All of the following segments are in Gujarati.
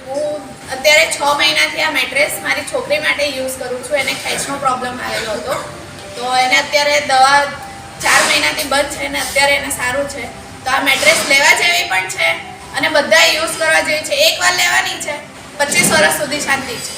હું અત્યારે 6 મહિનાથી આ મેટ્રેસ મારી છોકરી માટે યુઝ કરું છું. એને ખેંચનો પ્રોબ્લેમ આવેલો હતો, તો એને અત્યારે દવા 4 મહિનાથી બંધ છે ને અત્યારે એને સારું છે. તો આ મેટ્રેસ લેવા જેવી પણ છે અને બધા યુઝ કરવા જેવી છે. એકવાર લેવાની છે, 25 વર્ષ સુધી શાંતિ છે.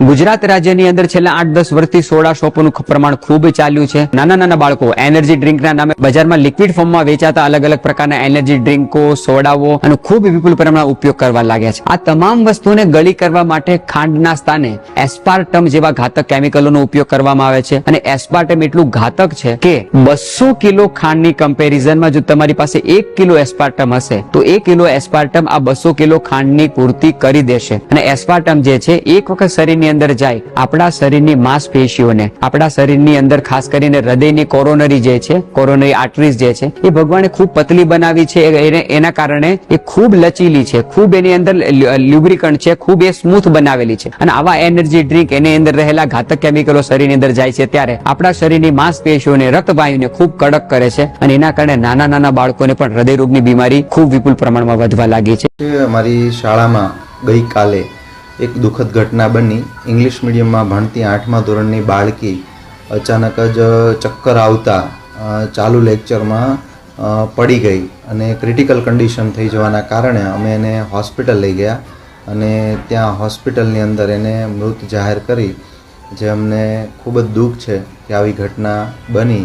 ગુજરાત રાજ્યની અંદર છેલ્લા 8-10 વર્ષથી સોડા શોપોનું પ્રમાણ ખૂબ ચાલ્યું છે. નાના નાના બાળકો એનર્જી ડ્રિંકના નામે બજારમાં લિક્વિડ ફોર્મમાં વેચાતા અલગ અલગ પ્રકારના એનર્જી ડ્રિંકો, સોડાઓ અને ખૂબ વિપુલ પ્રમાણમાં ઉપયોગ કરવા લાગ્યા છે. આ તમામ વસ્તુઓને ગળી કરવા માટે ખાંડના સ્થાને એસ્પાર્ટમ જેવા ઘાતક કેમિકલોનો ઉપયોગ કરવામાં આવે છે. અને એસ્પાર્ટમ એટલું ઘાતક છે કે 200 કિલો ખાંડની કમ્પેરિઝનમાં જો તમારી પાસે 1 કિલો એસ્પાર્ટમ હશે તો 1 કિલો એસ્પાર્ટમ આ 200 કિલો ખાંડની પૂર્તિ કરી દેશે. અને એસ્પાર્ટમ જે છે એક વખત શરીરની અંદર જાય, આપણા શરીરની માંસપેશીઓને, આપણા શરીરની અંદર ખાસ કરીને હૃદયની કોરોનરી જે છે, કોરોનરી આર્ટરીઝ જે છે એ ભગવાને ખૂબ પતલી બનાવી છે. એના કારણે એ ખૂબ લચીલી છે, ખૂબ એની અંદર લ્યુબ્રિકન્ટ છે, ખૂબ એ સ્મૂથ બનાવેલી છે. અને આવા એનર્જી ડ્રિંક એની અંદર રહેલા ઘાતક કેમિકલો શરીરની અંદર જાય છે ત્યારે આપણા શરીરની માંસપેશીઓને, રક્તવાયુને ખૂબ કડક કરે છે. અને એના કારણે નાના નાના બાળકોને પણ હૃદયરોગની બીમારી ખૂબ વિપુલ પ્રમાણમાં વધવા લાગી છે. અમારી શાળામાં ગઈકાલે એક દુઃખદ ઘટના બની. ઇંગ્લિશ મીડિયમમાં ભણતી 8મા ધોરણની બાળકી અચાનક જ ચક્કર આવતા ચાલુ લેક્ચરમાં પડી ગઈ અને ક્રિટિકલ કન્ડિશન થઈ જવાના કારણે અમે એને હોસ્પિટલ લઈ ગયા અને ત્યાં હોસ્પિટલની અંદર એને મૃત જાહેર કરી. જે અમને ખૂબ જ દુઃખ છે કે આવી ઘટના બની